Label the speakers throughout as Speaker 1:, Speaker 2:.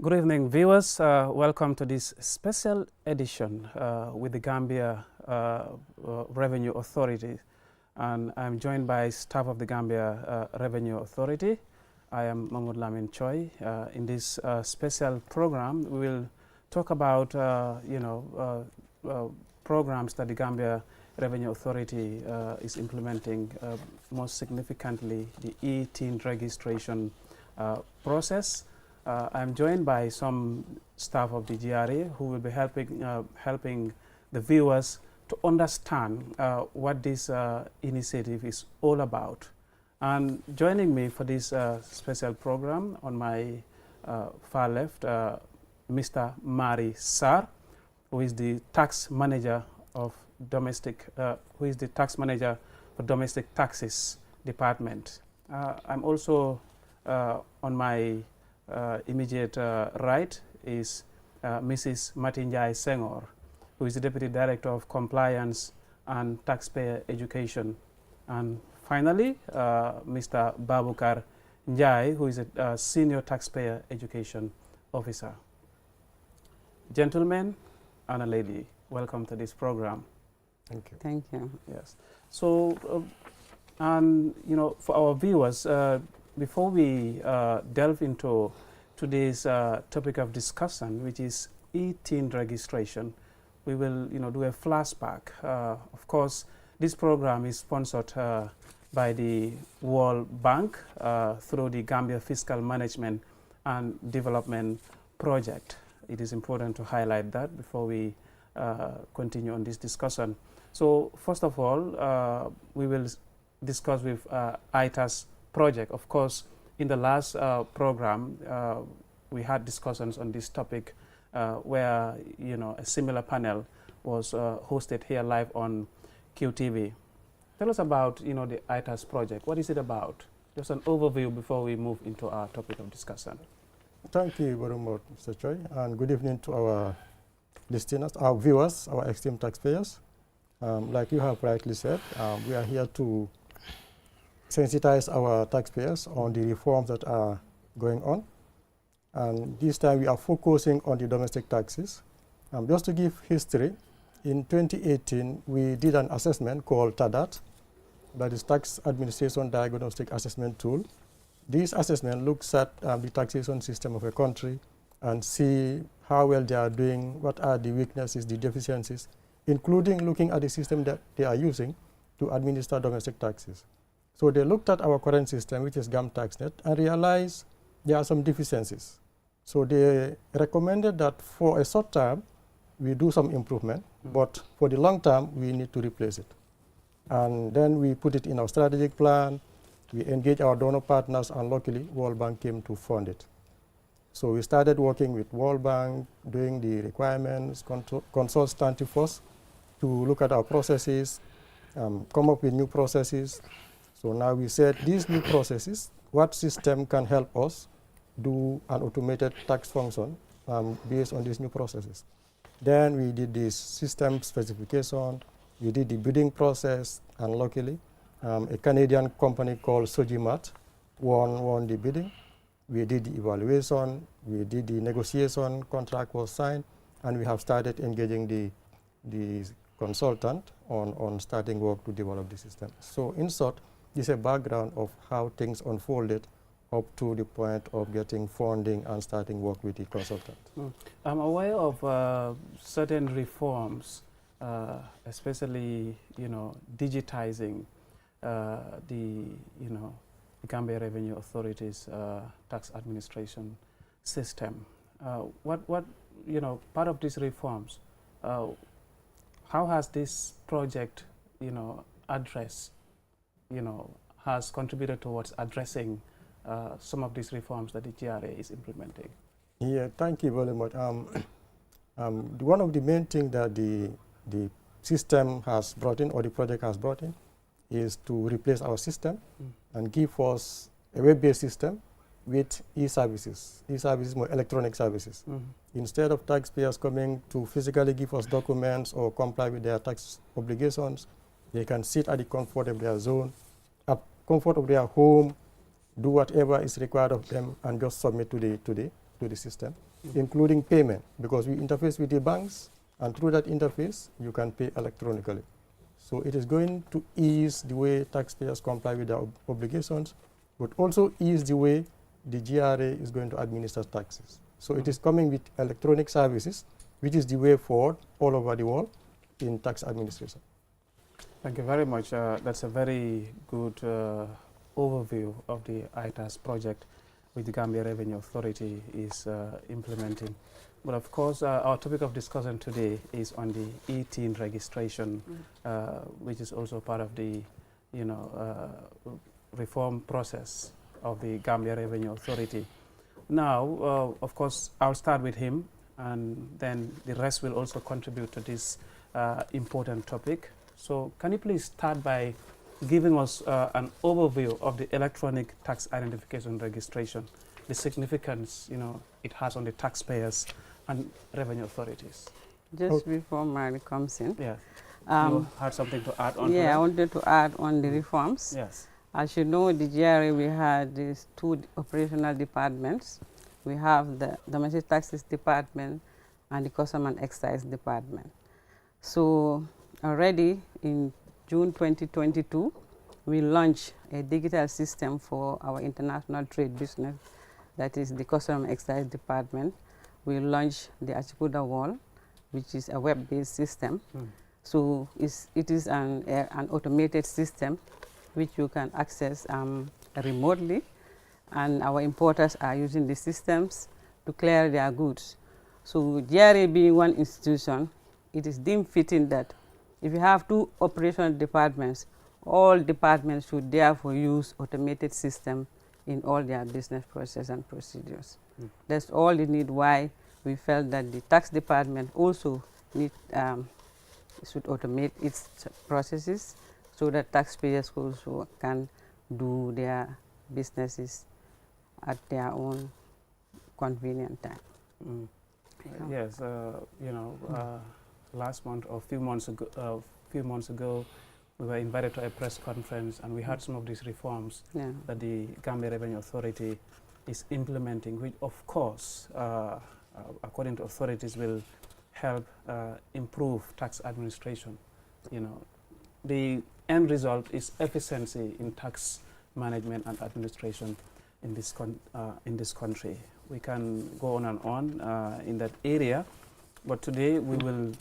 Speaker 1: Good evening, viewers. Welcome to this special edition with the Gambia Revenue Authority. And I'm joined by staff of the Gambia Revenue Authority. I am Mahmoud Lamin Choi. In this special program, we will talk about, programs that the Gambia Revenue Authority is implementing, most significantly the e-TIN registration process. I'm joined by some staff of the G.R.A. who will be helping the viewers to understand what this initiative is all about. And joining me for this special program on my far left, Mr. Mari Sar, who is the tax manager of domestic, who is the tax manager for domestic taxes department. I'm also on my immediate right is Mrs. Matinjai Sengor, who is the Deputy Director of Compliance and Taxpayer Education. And finally, Mr. Babukar Njai, who is a Senior Taxpayer Education Officer. Gentlemen and a lady, welcome to this program.
Speaker 2: Thank you.
Speaker 3: Thank you.
Speaker 1: Yes. So, for our viewers, before we delve into today's topic of discussion, which is e-TIN registration, we will do a flashback. Of course, this program is sponsored by the World Bank through the Gambia Fiscal Management and Development Project. It is important to highlight that before we continue on this discussion. So first of all, we will discuss with ITAS project. Of course, in the last program, we had discussions on this topic where a similar panel was hosted here live on QTV. Tell us about the ITAS project. What is it about? Just an overview before we move into our topic of discussion.
Speaker 2: Thank you very much, Mr. Choi, and good evening to our listeners, our viewers, our esteemed taxpayers. Like you have rightly said, we are here to sensitize our taxpayers on the reforms that are going on. And this time we are focusing on the domestic taxes. Just to give history, in 2018 we did an assessment called TADAT, that is Tax Administration Diagnostic Assessment Tool. This assessment looks at the taxation system of a country and see how well they are doing, what are the weaknesses, the deficiencies, including looking at the system that they are using to administer domestic taxes. So they looked at our current system, which is GAM TaxNet, and realized there are some deficiencies. So they recommended that for a short term, we do some improvement, but for the long term, we need to replace it. And then we put it in our strategic plan. We engage our donor partners, and luckily, World Bank came to fund it. So we started working with World Bank, doing the requirements, consultative force to look at our processes, come up with new processes. So now we said these new processes, what system can help us do an automated tax function based on these new processes. Then we did this system specification, we did the bidding process, and luckily a Canadian company called Sojimat won the bidding. We did the evaluation, we did the negotiation, contract was signed, and we have started engaging the consultant on starting work to develop the system. So in short, this is a background of how things unfolded up to the point of getting funding and starting work with the consultant.
Speaker 1: I'm aware of certain reforms, especially digitizing the Gambia Revenue Authority's tax administration system. What part of these reforms? How has this project addressed has contributed towards addressing some of these reforms that the G.R.A. is implementing?
Speaker 2: Yeah, thank you very much. One of the main things that the system has brought in, or the project has brought in, is to replace our system and give us a web-based system with e-services. E-services, more electronic services. Instead of taxpayers coming to physically give us documents or comply with their tax obligations, they can sit at the comfort of their zone, at comfort of their home, do whatever is required of them, and just submit to the system. including payment, because we interface with the banks, and through that interface, you can pay electronically. So it is going to ease the way taxpayers comply with their obligations, but also ease the way the G.R.A. is going to administer taxes. So it is coming with electronic services, which is the way forward all over the world in tax administration.
Speaker 1: Thank you very much. That's a very good overview of the ITAS project which the Gambia Revenue Authority is implementing. But of course, our topic of discussion today is on the E-TIN registration, which is also part of the, reform process of the Gambia Revenue Authority. Now, of course, I'll start with him, and then the rest will also contribute to this important topic. So, can you please start by giving us an overview of the electronic tax identification registration, the significance, it has on the taxpayers and revenue authorities?
Speaker 3: Just before Mary comes in.
Speaker 1: Yeah.
Speaker 3: You
Speaker 1: had something to add on?
Speaker 3: Yeah, I wanted to add on the reforms.
Speaker 1: Yes.
Speaker 3: As you know, the G.R.A. we had these two operational departments. We have the Domestic Taxes Department and the Custom and Excise Department. So already in June 2022, we launched a digital system for our international trade business, that is the Custom and Excise Department. We launched the Achikuda Wall, which is a web-based system. So it is an automated system which you can access remotely, and our importers are using the systems to clear their goods. So G.R.A. being one institution, it is deemed fitting that if you have two operational departments, all departments should therefore use automated system in all their business process and procedures. That's all the need why we felt that the tax department also should automate its processes so that taxpayers also can do their businesses at their own convenient time.
Speaker 1: Yes, last month or few months ago, we were invited to a press conference, and we had some of these reforms that the Gambia Revenue Authority is implementing, which of course, according to authorities, will help improve tax administration. The end result is efficiency in tax management and administration in this country. We can go on and on in that area, but today we will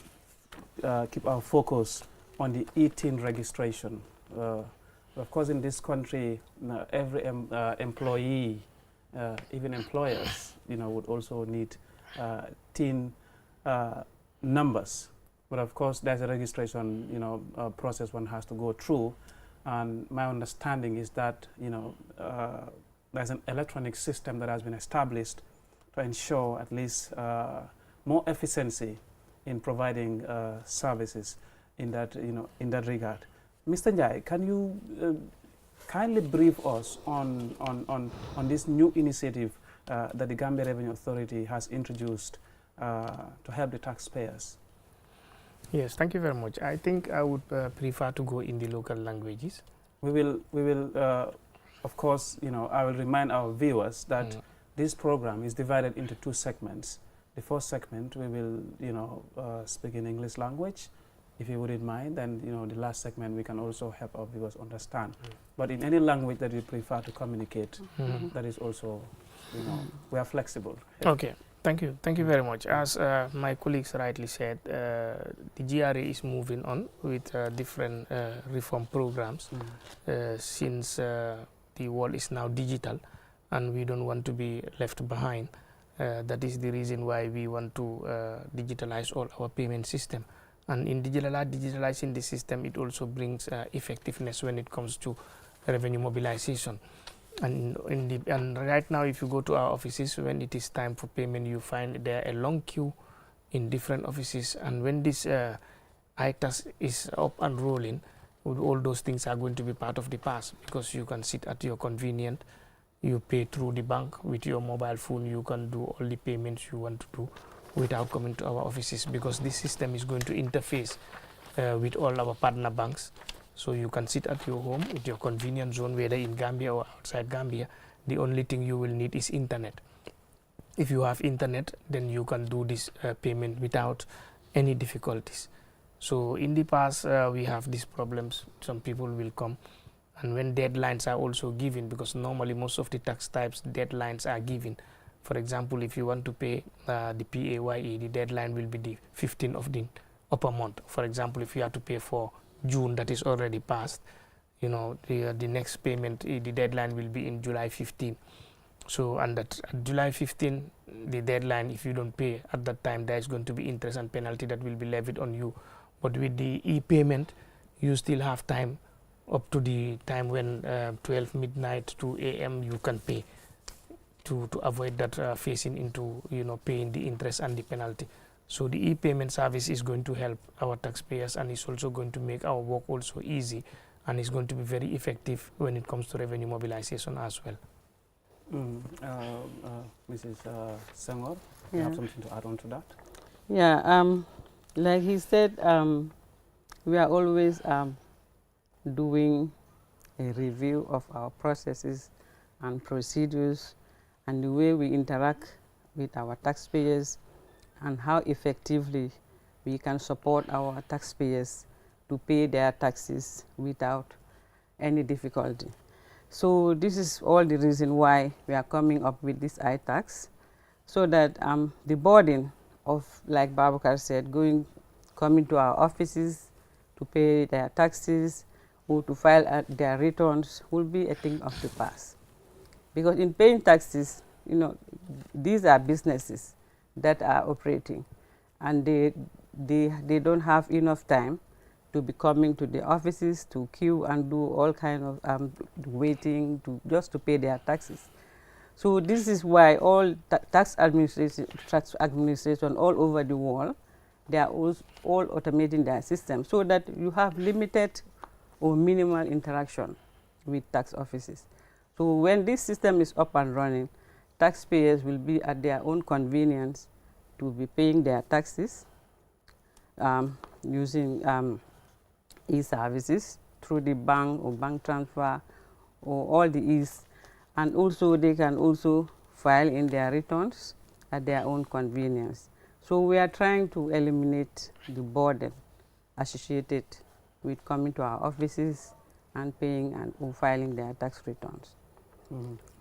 Speaker 1: keep our focus on the E-TIN registration. Of course, in this country, every employee, even employers, would also need TIN numbers. But of course, there's a registration, process one has to go through. And my understanding is that, there's an electronic system that has been established to ensure at least more efficiency in providing services in that, in that regard. Mr. Njai, can you kindly brief us on this new initiative that the Gambia Revenue Authority has introduced to help the taxpayers?
Speaker 4: Yes, thank you very much. I think I would prefer to go in the local languages.
Speaker 1: We will, of course, I will remind our viewers that this program is divided into two segments. The first segment, we will, speak in English language, if you wouldn't mind. Then, the last segment, we can also help our viewers understand. But in any language that you prefer to communicate, that is also, we are flexible.
Speaker 4: Okay. Thank you. Thank you very much. As my colleagues rightly said, the G.R.A. is moving on with different reform programs since the world is now digital and we don't want to be left behind. That is the reason why we want to digitalize all our payment system. And in digitalizing the system, it also brings effectiveness when it comes to revenue mobilization. And right now, if you go to our offices, when it is time for payment, you find there a long queue in different offices. And when this ITAS is up and rolling, all those things are going to be part of the past, because you can sit at your convenience, you pay through the bank with your mobile phone, you can do all the payments you want to do without coming to our offices, because this system is going to interface with all our partner banks. So you can sit at your home with your convenience zone, whether in Gambia or outside Gambia. The only thing you will need is internet. if you have internet, then you can do this payment without any difficulties. So in the past, we have these problems. Some people will come, and when deadlines are also given, because normally most of the tax types deadlines are given. For example, if you want to pay the PAYE, the deadline will be the 15th of the upper month. For example, if you have to pay for June, that is already passed, you know, the next payment, the deadline will be in July 15. So, and at July 15, the deadline, if you don't pay at that time, there is going to be interest and penalty that will be levied on you. But with the e-payment, you still have time up to the time when 12 midnight, 2 a.m. you can pay to avoid that facing into, you know, paying the interest and the penalty. So the e-payment service is going to help our taxpayers, and it's also going to make our work also easy, and it's going to be very effective when it comes to revenue mobilization as well.
Speaker 1: Mrs. Sengor, you have something to add on to that?
Speaker 3: Yeah, like he said, we are always doing a review of our processes and procedures and the way we interact with our taxpayers and how effectively we can support our taxpayers to pay their taxes without any difficulty. So this is all the reason why we are coming up with this ITAS, so that the burden of, like Babakar said, coming to our offices to pay their taxes or to file their returns will be a thing of the past. Because in paying taxes, you know, these are businesses that are operating, and they don't have enough time to be coming to the offices to queue and do all kind of waiting just to pay their taxes. So this is why all tax administration all over the world, they are all automating their system so that you have limited or minimal interaction with tax offices. So when this system is up and running, taxpayers will be at their own convenience to be paying their taxes using e-services through the bank or bank transfer or all the ease, and also they can also file in their returns at their own convenience. So we are trying to eliminate the burden associated with coming to our offices and paying or filing their tax returns.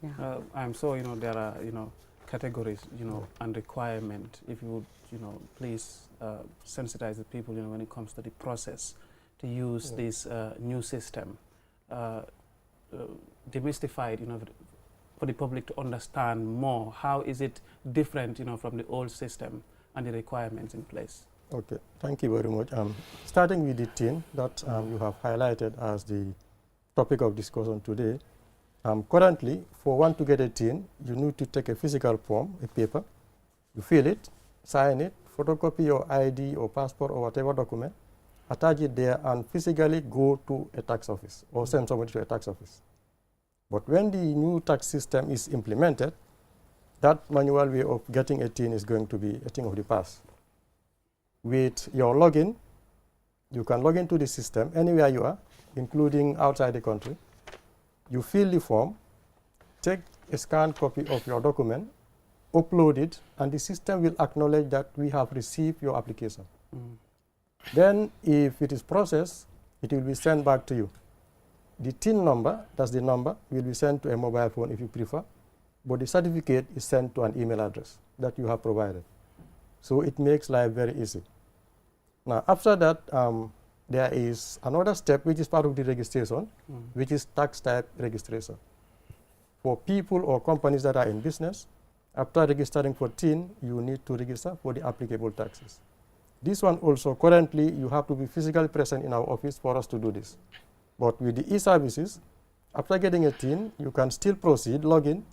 Speaker 3: Yeah.
Speaker 1: I'm sure, you know, there are, you know, categories, you know, and requirement. If you would, you know, please sensitize the people, you know, when it comes to the process to use this new system, demystify it, you know, for the public to understand more. How is it different, you know, from the old system and the requirements in place?
Speaker 2: Okay, thank you very much. Starting with the TIN that you have highlighted as the topic of discussion today. Currently, for one to get a TIN, you need to take a physical form, a paper, you fill it, sign it, photocopy your ID or passport or whatever document, attach it there, and physically go to a tax office or send somebody to a tax office. But when the new tax system is implemented, that manual way of getting a TIN is going to be a thing of the past. With your login, you can log into the system anywhere you are, including outside the country. You fill the form, take a scanned copy of your document, upload it, and the system will acknowledge that we have received your application. Then, if it is processed, it will be sent back to you. The TIN number, that's the number, will be sent to a mobile phone if you prefer, but the certificate is sent to an email address that you have provided. So it makes life very easy. Now, after that, there is another step which is part of the registration, which is tax type registration. For people or companies that are in business, after registering for TIN, you need to register for the applicable taxes. This one also, currently, you have to be physically present in our office for us to do this. But with the e-services, after getting a TIN, you can still proceed, log in,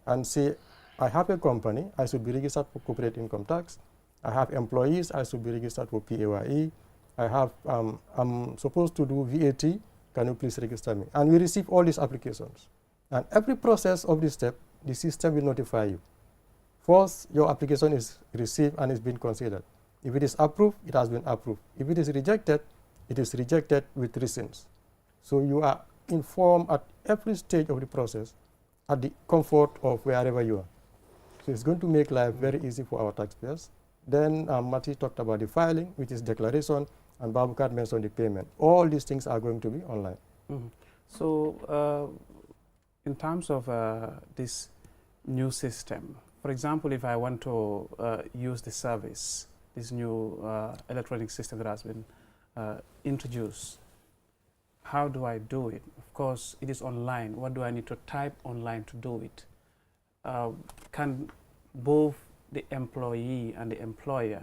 Speaker 2: and say, I have a company, I should be registered for corporate income tax. I have employees, I should be registered for PAYE. I have, I'm supposed to do VAT, can you please register me? And we receive all these applications. And every process of this step, the system will notify you. First, your application is received and is being considered. If it is approved, it has been approved. If it is rejected, it is rejected with reasons. So you are informed at every stage of the process at the comfort of wherever you are. So it's going to make life very easy for our taxpayers. Then Mati talked about the filing, which is declaration, and Babukar mentioned the payment. All these things are going to be online.
Speaker 1: So in terms of this new system, for example, if I want to use the service, this new electronic system that has been introduced, how do I do it? Of course, it is online. What do I need to type online to do it? Can both the employee and the employer,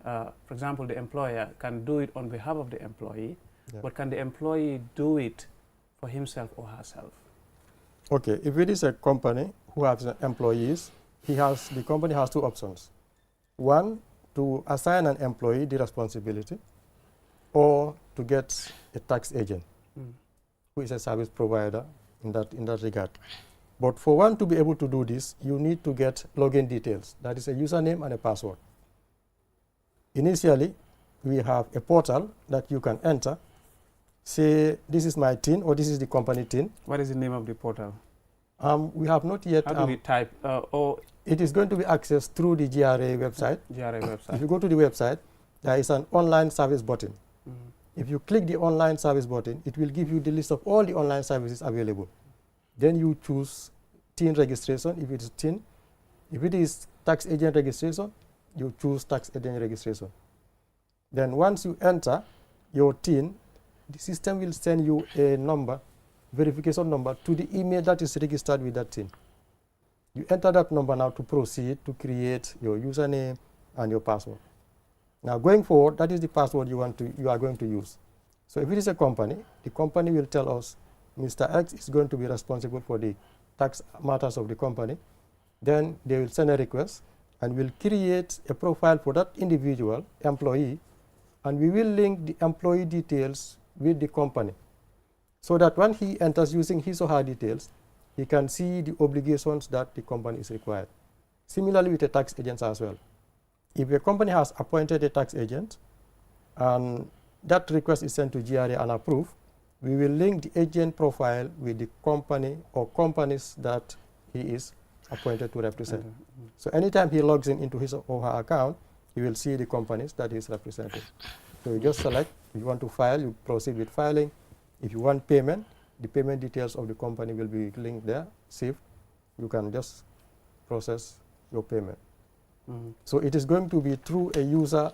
Speaker 1: for example, the employer can do it on behalf of the employee, but can the employee do it for himself or herself?
Speaker 2: Okay, if it is a company who has employees, the company has two options. One, to assign an employee the responsibility, or to get a tax agent who is a service provider in that regard. But for one to be able to do this, you need to get login details. That is a username and a password. Initially, we have a portal that you can enter. Say, this is my TIN, or this is the company TIN.
Speaker 1: What is the name of the portal?
Speaker 2: We have not yet.
Speaker 1: How do we type?
Speaker 2: It is going to be accessed through the G.R.A. website.
Speaker 1: G.R.A. website.
Speaker 2: If you go to the website, there is an online service button. If you click the online service button, it will give you the list of all the online services available. Then you choose TIN registration if it is TIN. If it is tax agent registration, you choose tax agent registration. Then once you enter your TIN, the system will send you a number, verification number, to the email that is registered with that TIN. You enter that number now to proceed to create your username and your password. Now going forward, that is the password you are going to use. So if it is a company, the company will tell us Mr. X is going to be responsible for the tax matters of the company. Then they will send a request and will create a profile for that individual employee, and we will link the employee details with the company, so that when he enters using his or her details, he can see the obligations that the company is required. Similarly with the tax agents as well. If a company has appointed a tax agent and that request is sent to G.R.A. and approved, we will link the agent profile with the company or companies that he is appointed to represent. So anytime he logs into his or her account, he will see the companies that he is representing. So you just select, if you want to file, you proceed with filing. If you want payment, the payment details of the company will be linked there, saved. You can just process your payment. So it is going to be through a user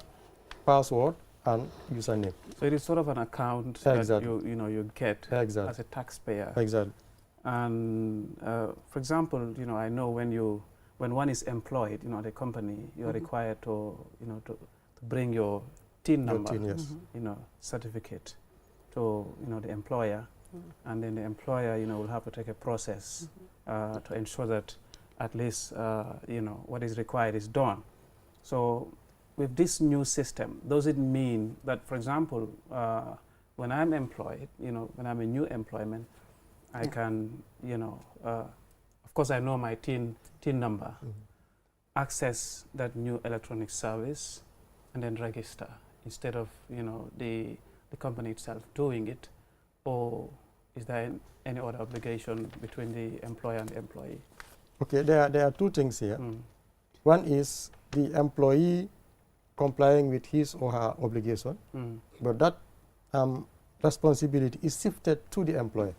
Speaker 2: password and username.
Speaker 1: So it is sort of an account that you get as a taxpayer.
Speaker 2: Exactly.
Speaker 1: And for example, I know when one is employed, at a company, you are required to bring your TIN number, certificate to the employer, and then the employer will have to take a process to ensure that at least what is required is done. So with this new system, does it mean that, for example, when I'm employed, when I'm in new employment, I can, of course I know my TIN number, access that new electronic service, and then register instead of the company itself doing it? Or is there any other obligation between the employer and the employee?
Speaker 2: Okay, there are two things here. One is the employee complying with his or her obligation, but that responsibility is shifted to the employer.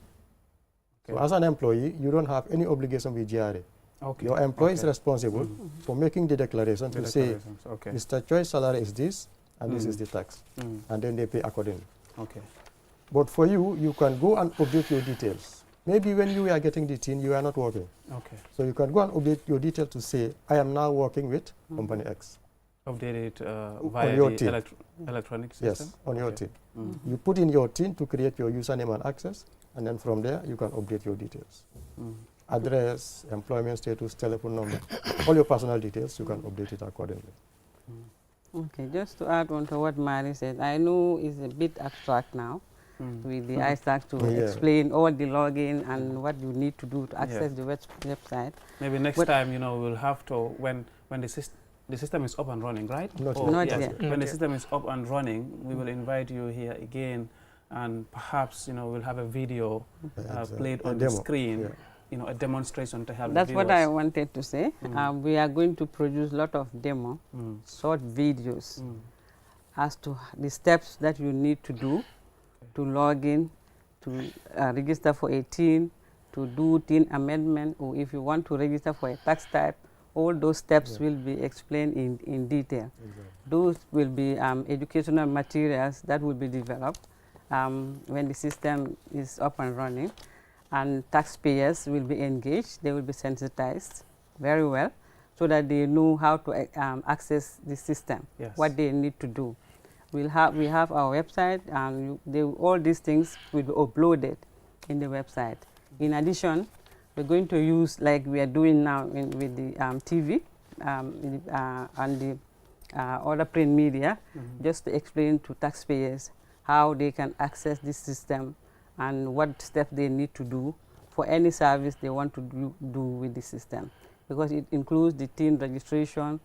Speaker 2: Okay. So as an employee, you don't have any obligation with G.R.A. Okay. Your employee is responsible for making the declaration to say, Mr. Choi's salary is this, and this is the tax, and then they pay accordingly. Okay. But for you, you can go and update your details. Maybe when you are getting the TIN, you are not working. Okay. So you can go and update your details to say, I am now working with company X.
Speaker 1: Update it via the electronic system?
Speaker 2: Yes, on your TIN. You put in your TIN to create your username and access, and then from there, you can update your details. Address, employment status, telephone number, all your personal details, you can update it accordingly.
Speaker 3: Okay, just to add on to what Mary said, I know it's a bit abstract now, with the ITAS to explain all the login and what you need to do to access the website.
Speaker 1: Maybe next time, we'll have to, when the system is up and running, right?
Speaker 3: Not yet.
Speaker 1: When the system is up and running, we will invite you here again, and perhaps, we'll have a video played on the screen a demonstration to help
Speaker 3: That's
Speaker 1: the
Speaker 3: what I
Speaker 1: viewers?
Speaker 3: wanted to say. We are going to produce a lot of demo, short videos as to the steps that you need to do to log in, to register for a TIN, to do TIN amendment, or if you want to register for a tax type, all those steps will be explained in detail.
Speaker 2: Exactly.
Speaker 3: Those will be educational materials that will be developed when the system is up and running, and taxpayers will be engaged. They will be sensitized very well so that they know how to access the system, what they need to do. We have our website, and all these things will be uploaded in the website. In addition, we're going to use, like we are doing now with the TV and the other print media, just to explain to taxpayers how they can access this system and what steps they need to do for any service they want to do with the system, because it includes the TIN registration,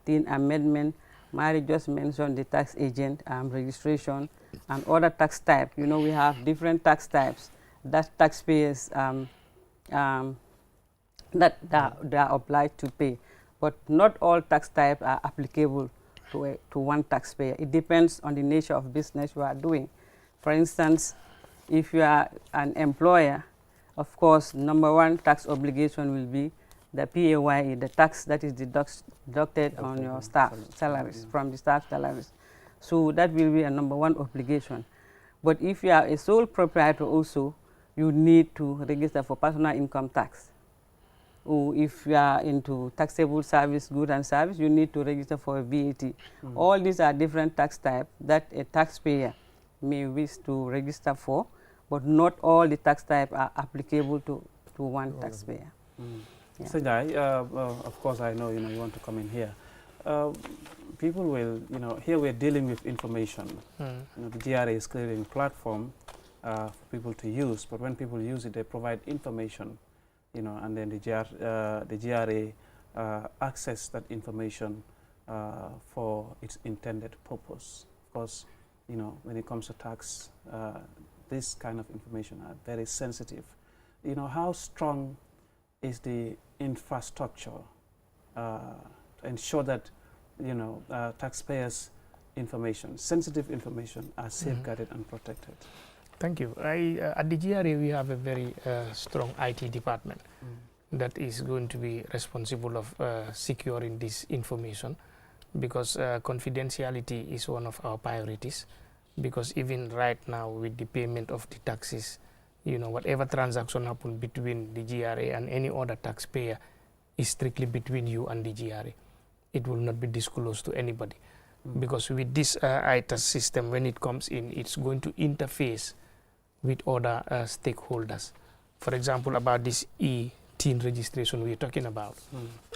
Speaker 3: TIN amendment. Mary just mentioned the tax agent registration and other tax types. You know, we have different tax types that taxpayers that they are obliged to pay, but not all tax types are applicable to one taxpayer. It depends on the nature of business you are doing. For instance, if you are an employer, of course, number one tax obligation will be the PAYE, the tax that is deducted on your staff salaries, from the staff salaries. So that will be a number one obligation. But if you are a sole proprietor also, you need to register for personal income tax. Or if you are into taxable service, good and service, you need to register for a VAT. All these are different tax types that a taxpayer may wish to register for, but not all the tax types are applicable to one taxpayer. Yeah.
Speaker 1: Sanjay, of course, I know you want to come in here. People will, here we're dealing with information. The G.R.A. is creating a platform for people to use, but when people use it, they provide information, and then the G.R.A. access that information for its intended purpose. Of course, when it comes to tax, this kind of information are very sensitive. How strong is the infrastructure to ensure that taxpayers' information, sensitive information, are safeguarded and protected?
Speaker 4: Thank you. At the G.R.A. we have a very strong IT department that is going to be responsible of securing this information, because confidentiality is one of our priorities. Because even right now, with the payment of the taxes, whatever transaction happen between the G.R.A. and any other taxpayer is strictly between you and the G.R.A. It will not be disclosed to anybody. Because with this ITAS system, when it comes in, it's going to interface with other stakeholders. For example, about this TIN registration we're talking about,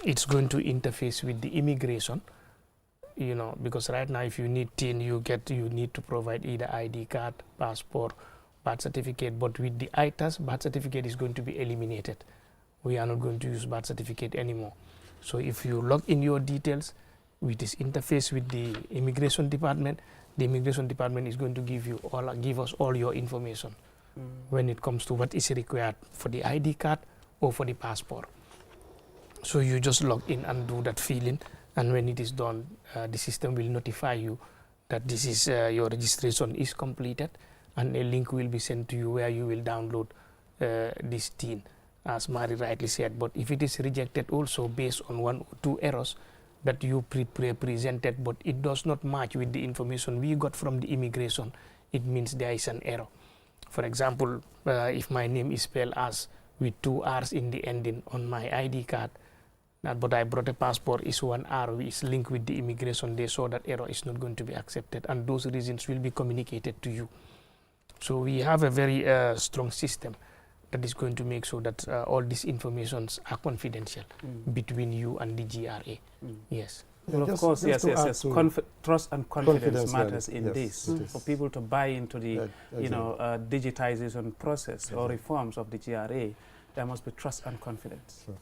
Speaker 4: it's going to interface with the immigration, because right now if you need TIN, you need to provide either ID card, passport, birth certificate. But with the ITAS, birth certificate is going to be eliminated. We are not going to use birth certificate anymore. So if you log in your details with this interface with the immigration department, the immigration department is going to give us all your information when it comes to what is required for the ID card or for the passport. So you just log in and do that filling, and when it is done, the system will notify you that this is your registration is completed, and a link will be sent to you where you will download this TIN, as Mari rightly said. But if it is rejected also based on 1 or 2 errors that you presented, but it does not match with the information we got from the immigration, it means there is an error. For example, if my name is spelled as with 2 R's in the ending on my ID card, but I brought a passport is 1 R, which is linked with the immigration, they saw that error is not going to be accepted, and those reasons will be communicated to you. So we have a very strong system that is going to make sure that all these informations are confidential between you and the G.R.A. Yes.
Speaker 1: Well, of course, yes. Trust and confidence matters in this. For people to buy into the, digitization process or reforms of the G.R.A., there must be trust and confidence.
Speaker 2: Sure.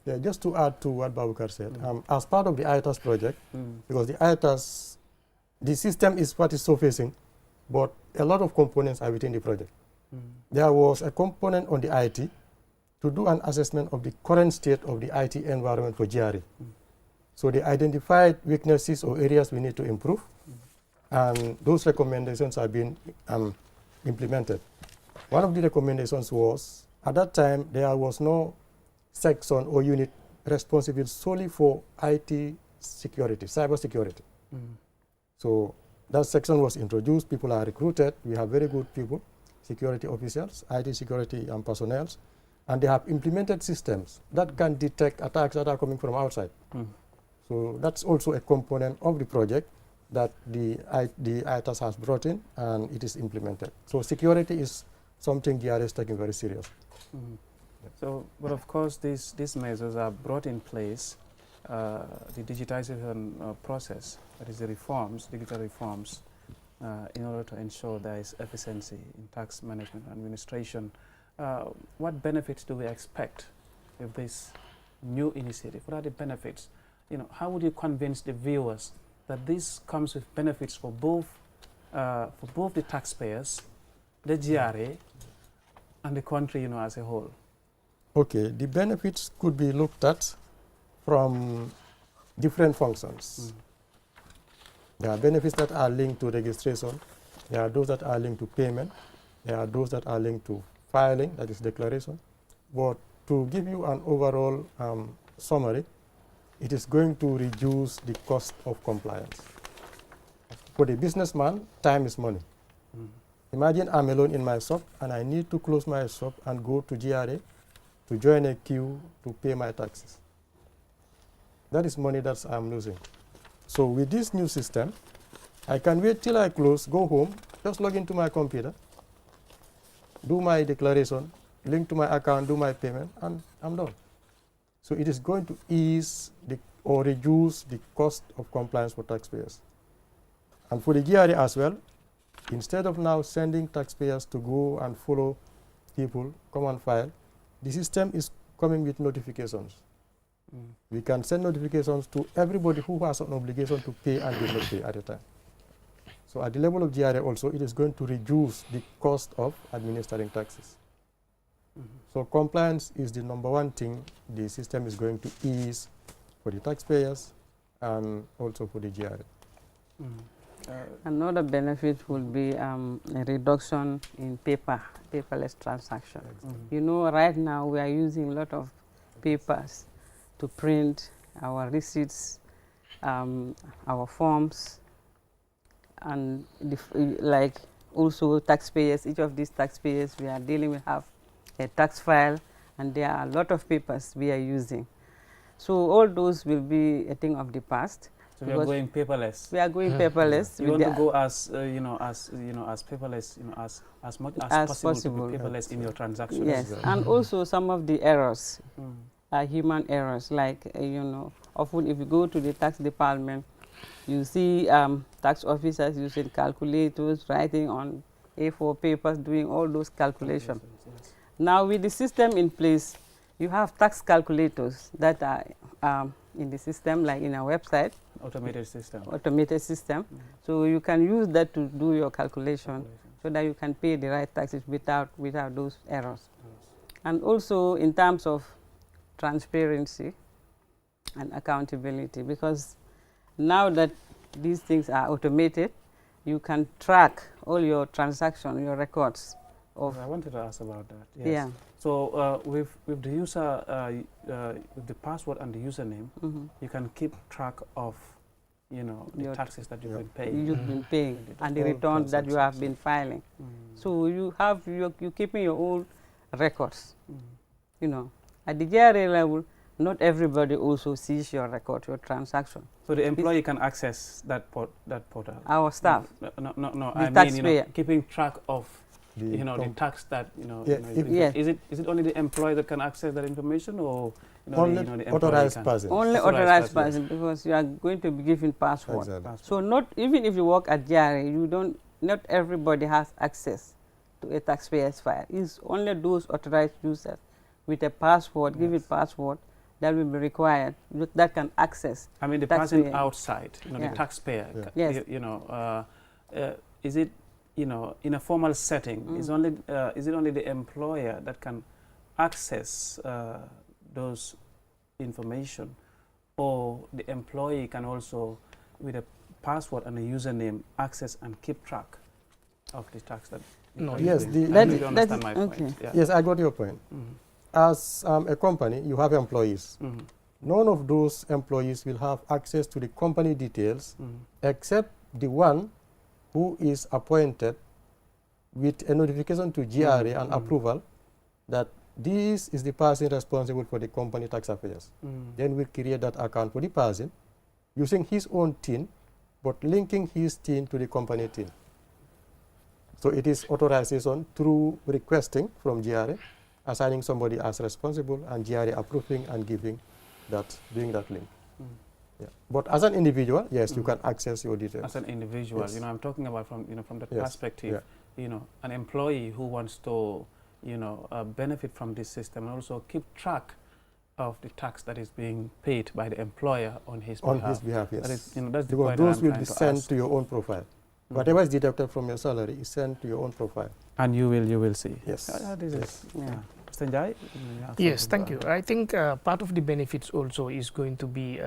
Speaker 2: Yeah, just to add to what Babukar said, as part of the ITAS project, because the ITAS, the system is what is surfacing, but a lot of components are within the project. There was a component on the IT to do an assessment of the current state of the IT environment for G.R.A. So they identified weaknesses or areas we need to improve, and those recommendations are being implemented. One of the recommendations was, at that time, there was no section or unit responsible solely for IT security, cyber security. So that section was introduced, people are recruited, we have very good people, security officials, IT security personnel, and they have implemented systems that can detect attacks that are coming from outside. So that's also a component of the project that the ITAS has brought in, and it is implemented. So security is something G.R.A. is taking very serious.
Speaker 1: So, but of course, these measures are brought in place, the digitization process, that is the reforms, digital reforms, in order to ensure there is efficiency in tax management and administration. What benefits do we expect of this new initiative? What are the benefits? You know, how would you convince the viewers that this comes with benefits for both the taxpayers, the G.R.A., and the country, you know, as a whole?
Speaker 2: Okay, the benefits could be looked at from different functions. There are benefits that are linked to registration. There are those that are linked to payment. There are those that are linked to filing, that is declaration. But to give you an overall summary, it is going to reduce the cost of compliance. For the businessman, time is money. Imagine I'm alone in my shop and I need to close my shop and go to G.R.A. to join a queue to pay my taxes. That is money that I'm losing. So with this new system, I can wait till I close, go home, just log into my computer, do my declaration, link to my account, do my payment, and I'm done. So it is going to ease or reduce the cost of compliance for taxpayers. And for the G.R.A. as well, instead of now sending taxpayers to go and follow people, come and file, the system is coming with notifications. We can send notifications to everybody who has an obligation to pay and did not pay at a time. So at the level of G.R.A. also, it is going to reduce the cost of administering taxes. So compliance is the #1 thing the system is going to ease for the taxpayers and also for the G.R.A.
Speaker 3: Another benefit would be a reduction in paperless transactions. You know, right now we are using a lot of papers to print our receipts, our forms, and like also taxpayers. Each of these taxpayers we are dealing with have a tax file, and there are a lot of papers we are using. So all those will be a thing of the past.
Speaker 1: So we are going paperless.
Speaker 3: We are going paperless.
Speaker 1: You want to go as as paperless, as much as possible to be paperless in your transactions.
Speaker 3: Yes, and also some of the errors are human errors. Like often if you go to the tax department, you see tax officers using calculators, writing on A4 papers, doing all those calculations. Now with the system in place, you have tax calculators that are in the system, like in our website.
Speaker 1: Automated system.
Speaker 3: Automated system. So you can use that to do your calculation so that you can pay the right taxes without those errors. And also in terms of transparency and accountability, because now that these things are automated, you can track all your transactions, your records.
Speaker 1: I wanted to ask about that. Yes.
Speaker 3: Yeah.
Speaker 1: So with the user, with the password and the username, you can keep track of, the taxes that you've been paying.
Speaker 3: You've been paying and the returns that you have been filing. So you have you're keeping your own records. At the G.R.A. level, not everybody also sees your record, your transaction.
Speaker 1: So the employee can access that portal.
Speaker 3: Our staff.
Speaker 1: No.
Speaker 3: The taxpayer.
Speaker 1: Keeping track of the tax that
Speaker 3: yes.
Speaker 1: Is it only the employee that can access that information, or
Speaker 2: only
Speaker 1: the
Speaker 2: authorized person?
Speaker 3: Only authorized person, because you are going to be given password.
Speaker 2: Exactly.
Speaker 3: So not even if you work at G.R.A., not everybody has access to a taxpayer's file. It's only those authorized users with a password, given password, that will be required, that can access.
Speaker 1: I mean, the person outside, the taxpayer.
Speaker 3: Yes.
Speaker 1: Is it in a formal setting? Is it only the employer that can access those information, or the employee can also, with a password and a username, access and keep track of the tax that.
Speaker 4: No,
Speaker 2: yes,
Speaker 1: I
Speaker 2: the-
Speaker 1: really understand my
Speaker 3: okay.
Speaker 1: point. Yeah.
Speaker 2: Yes, I got your point. As a company, you have employees. None of those employees will have access to the company details except the one who is appointed with a notification to G.R.A. and approval that this is the person responsible for the company tax affairs. Then we create that account for the person using his own TIN, but linking his TIN to the company TIN. So it is authorization through requesting from G.R.A., assigning somebody as responsible, and G.R.A. approving and giving that, doing that link. Yeah. But as an individual, yes, you can access your details.
Speaker 1: As an individual,
Speaker 2: Yes.
Speaker 1: I'm talking about from that
Speaker 2: Yes.
Speaker 1: perspective. An employee who wants to, benefit from this system and also keep track of the tax that is being paid by the employer on his behalf.
Speaker 2: On his behalf, yes.
Speaker 1: That is, that's the
Speaker 2: Because
Speaker 1: point
Speaker 2: those
Speaker 1: I'm
Speaker 2: will
Speaker 1: trying
Speaker 2: be
Speaker 1: to
Speaker 2: sent
Speaker 1: ask.
Speaker 2: to your own profile. Whatever is deducted from your salary is sent to your own profile.
Speaker 1: And you will see.
Speaker 2: Yes.
Speaker 1: This
Speaker 2: Yes.
Speaker 1: is, yeah. Mr. Njai, you have
Speaker 4: Yes,
Speaker 1: something
Speaker 4: thank
Speaker 1: to
Speaker 4: you.
Speaker 1: add?
Speaker 4: I think part of the benefits also is going to be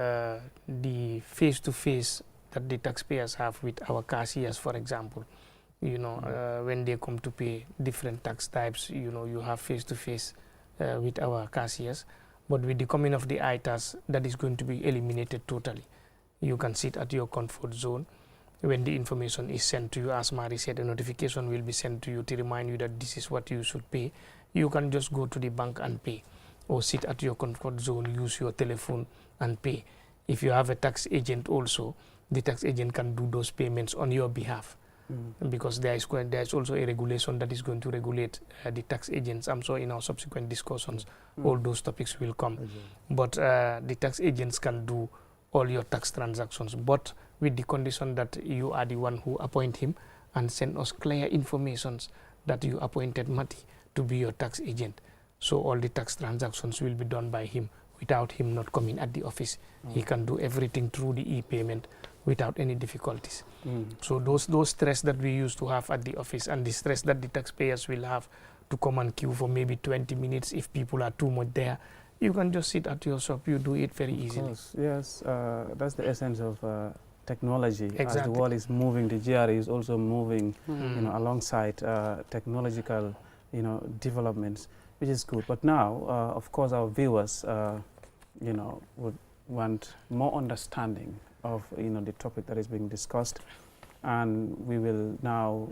Speaker 4: the face-to-face that the taxpayers have with our cashiers, for example. When they come to pay different tax types, you have face-to-face with our cashiers. But with the coming of the ITAS, that is going to be eliminated totally. You can sit at your comfort zone. When the information is sent to you, as Mari said, a notification will be sent to you to remind you that this is what you should pay. You can just go to the bank and pay, or sit at your comfort zone, use your telephone and pay. If you have a tax agent also, the tax agent can do those payments on your behalf. Because there is also a regulation that is going to regulate the tax agents. I'm sure in our subsequent discussions, all those topics will come. But the tax agents can do all your tax transactions, but with the condition that you are the one who appoint him and send us clear informations that you appointed Mati to be your tax agent. So all the tax transactions will be done by him without him not coming at the office. He can do everything through the e-payment without any difficulties. So those stress that we used to have at the office, and the stress that the taxpayers will have to come and queue for maybe 20 minutes if people are too much there, you can just sit at your shop, you do it very easily.
Speaker 1: Course, yes, that's the essence of technology. As the
Speaker 4: Exactly.
Speaker 1: world is moving, the GRA is also moving, alongside technological, developments, which is good. But now, of course, our viewers, would want more understanding of, the topic that is being discussed, and we will now,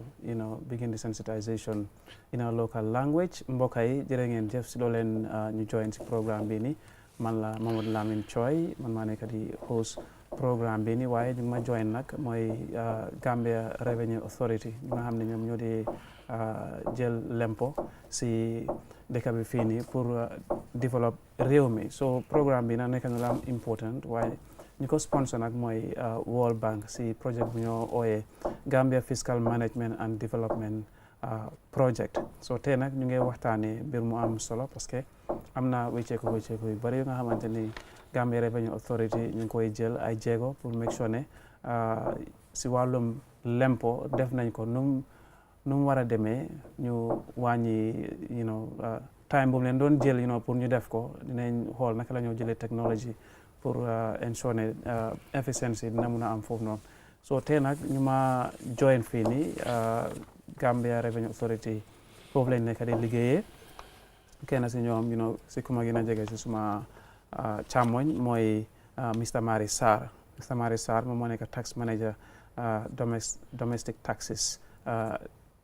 Speaker 1: begin the sensitization in our local language. Mbokk yi jërë ngeen jëf si loo leen ñu join si programme bi ni man la Mamadou Lamine Choi, man maa nekk di host programme bi ni, waaye ñu ma join nag mooy Gambia Revenue Authority ñi nga xam ne ñoom ñoo di jël lempo si dëkk bi fii nii pour développer réew mi. So programme bi nag nekk na la am important, waaye ñi ko sponsor nag mooy World Bank si projet bu ñoo ooyee Gambia Fiscal Management and Development Project. So tey nag ñu ngi waxtaanee mbir mu am solo parce que am na wécceeku yu bëri yu nga xamante ni Gambia Revenue Authority ñu ngi koy jël ay jéego pour make sure ne si wàllum lempo def nañ ko nu mu war a demee, ñu wàññi time bu mu leen doon jël pour ñu def ko. Dinañ xool naka la ñoo jëlee technology pour ensure ne efficiency dina mun a am foofu noonu. So tey nag ñu ma join fii nii Gambia Revenue Authority foofu lañ nekk di liggéeyee. Kenn si ñoom si ku ma gën a jege si suma càmmoñ mooy Mr. Mari Sarr. Mr. Mari Sarr moom moo nekk tax manager domestic taxes